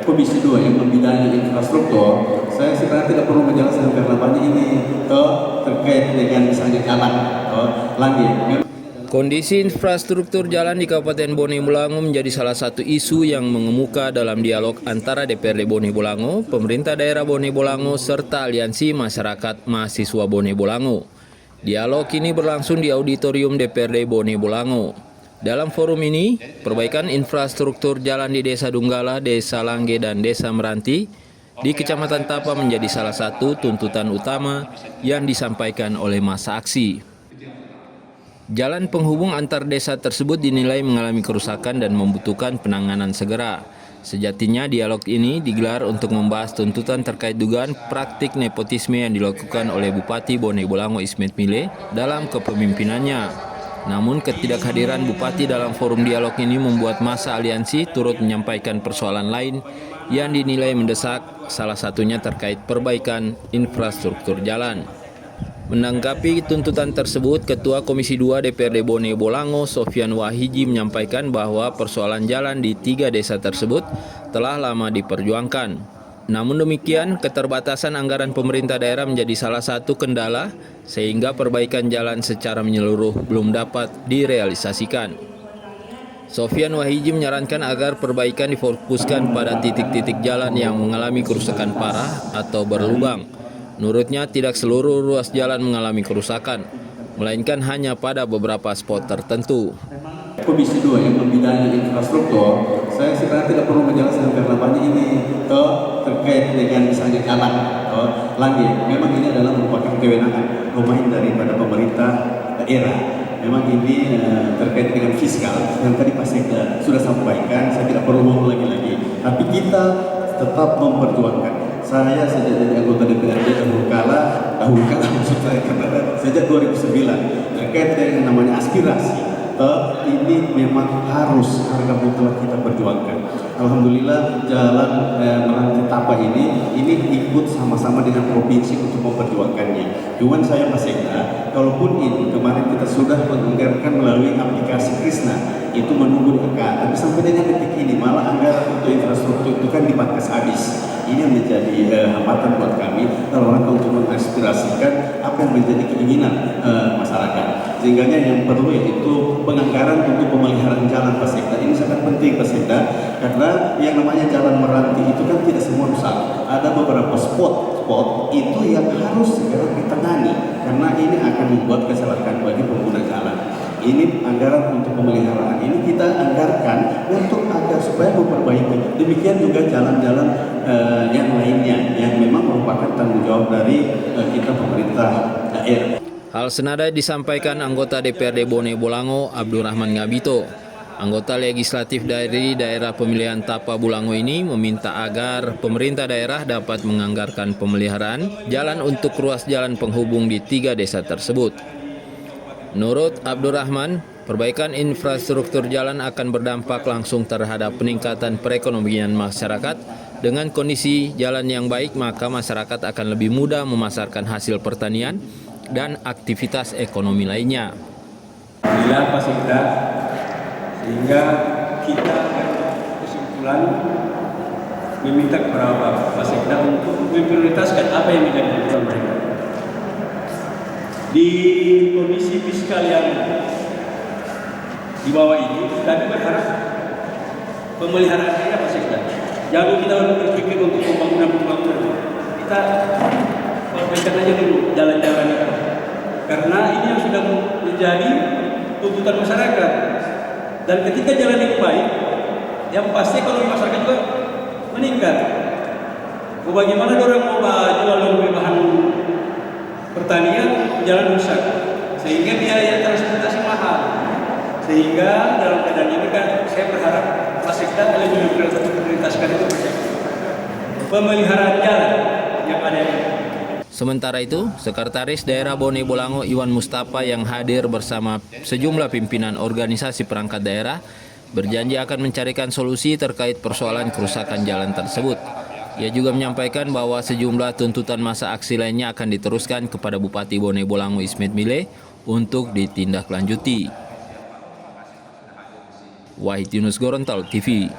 Komisi 2 yang membidangi infrastruktur, saya sebenarnya tidak perlu menjelaskan karena banyak ini terkait dengan misalnya jalan lagi. Kondisi infrastruktur jalan di Kabupaten Bone Bolango menjadi salah satu isu yang mengemuka dalam dialog antara DPRD Bone Bolango, pemerintah daerah Bone Bolango, serta aliansi masyarakat mahasiswa Bone Bolango. Dialog ini berlangsung di auditorium DPRD Bone Bolango. Dalam forum ini, perbaikan infrastruktur jalan di Desa Dunggala, Desa Langge, dan Desa Meranti di Kecamatan Tapa menjadi salah satu tuntutan utama yang disampaikan oleh massa aksi. Jalan penghubung antar desa tersebut dinilai mengalami kerusakan dan membutuhkan penanganan segera. Sejatinya dialog ini digelar untuk membahas tuntutan terkait dugaan praktik nepotisme yang dilakukan oleh Bupati Bone Bolango Ismet Mile dalam kepemimpinannya. Namun ketidakhadiran Bupati dalam forum dialog ini membuat massa aliansi turut menyampaikan persoalan lain yang dinilai mendesak, salah satunya terkait perbaikan infrastruktur jalan. Menanggapi tuntutan tersebut, Ketua Komisi 2 DPRD Bone Bolango, Sofyan Wahiji, menyampaikan bahwa persoalan jalan di 3 desa tersebut telah lama diperjuangkan. Namun demikian, keterbatasan anggaran pemerintah daerah menjadi salah satu kendala sehingga perbaikan jalan secara menyeluruh belum dapat direalisasikan. Sofyan Wahiji menyarankan agar perbaikan difokuskan pada titik-titik jalan yang mengalami kerusakan parah atau berlubang. Menurutnya, tidak seluruh ruas jalan mengalami kerusakan, melainkan hanya pada beberapa spot tertentu. Komisi 2 yang membidangi infrastruktur, saya sebenarnya tidak perlu menjelaskan karena banyak ini terkait dengan misalnya jalan lagi. Memang ini adalah merupakan kewenangan domain daripada pemerintah daerah. Memang ini terkait dengan fiskal yang tadi Pak Sekda sudah sampaikan, saya tidak perlu ngomong lagi. Tapi kita tetap memperjuangkan. Saya sejak jadi anggota DPRD dahulu kala maksud saya karena sejak 2009 terkait dengan namanya aspirasi. Ini memang harus harga mutlak kita perjuangkan. Alhamdulillah jalan Meranti Tapa ini ikut sama-sama dengan provinsi untuk memperjuangkannya. Cuman saya Mas Sekda, kalaupun ini kemarin kita sudah menganggarkan melalui aplikasi Krisna, itu menunggu di angka, tapi sampai dengan detik ini malah anggaran untuk infrastruktur itu kan dipangkas habis. Ini yang menjadi hambatan buat kami dalam rangka untuk mengaspirasikan apa yang menjadi keinginan masyarakat. Sehingga yang perlu yaitu penganggaran untuk pemeliharaan jalan Pak Sekda. Ini sangat penting Pak Sekda, karena yang namanya jalan Meranti itu kan tidak semua rusak. Ada beberapa spot itu yang harus segera ditangani, karena ini akan membuat kecelakaan bagi pengguna jalan. Ini anggaran untuk pemeliharaan ini kita anggarkan untuk agar supaya memperbaiki. Demikian juga jalan-jalan yang lainnya yang memang merupakan tanggung jawab dari kita pemerintah daerah. Hal senada disampaikan anggota DPRD Bone Bolango, Abdurrahman Ngabito. Anggota legislatif dari daerah pemilihan Tapa Bolango ini meminta agar pemerintah daerah dapat menganggarkan pemeliharaan jalan untuk ruas jalan penghubung di 3 desa tersebut. Menurut Abdurrahman, perbaikan infrastruktur jalan akan berdampak langsung terhadap peningkatan perekonomian masyarakat. Dengan kondisi jalan yang baik, maka masyarakat akan lebih mudah memasarkan hasil pertanian dan aktivitas ekonomi lainnya. Alhamdulillah Pak Sekda, sehingga kita kesimpulan meminta kepada Pak Sekda untuk memprioritaskan apa yang menjadi kebutuhan mereka. Di kondisi fiskal yang di bawah ini, kami berharap pemeliharaannya Pak Sekda. Jangan kita berpikir untuk pembangunan. Kita perbaikan aja dulu jalan-jalan itu. Karena ini yang sudah menjadi tuntutan masyarakat. Dan ketika jalan itu baik, yang pasti ekonomi masyarakat juga meningkat. Bagaimana orang mau jual bahan pertanian jalan rusak, sehingga biaya transportasi mahal. Sehingga dalam keadaan ini kan saya berharap Pak Sekda lebih memprioritaskan itu pemeliharaan jalan yang ada ini. Sementara itu, Sekretaris Daerah Bone Bolango Iwan Mustafa yang hadir bersama sejumlah pimpinan organisasi perangkat daerah berjanji akan mencarikan solusi terkait persoalan kerusakan jalan tersebut. Ia juga menyampaikan bahwa sejumlah tuntutan massa aksi lainnya akan diteruskan kepada Bupati Bone Bolango Ismet Mile untuk ditindaklanjuti. Wahid Yunus Gorontalo TV.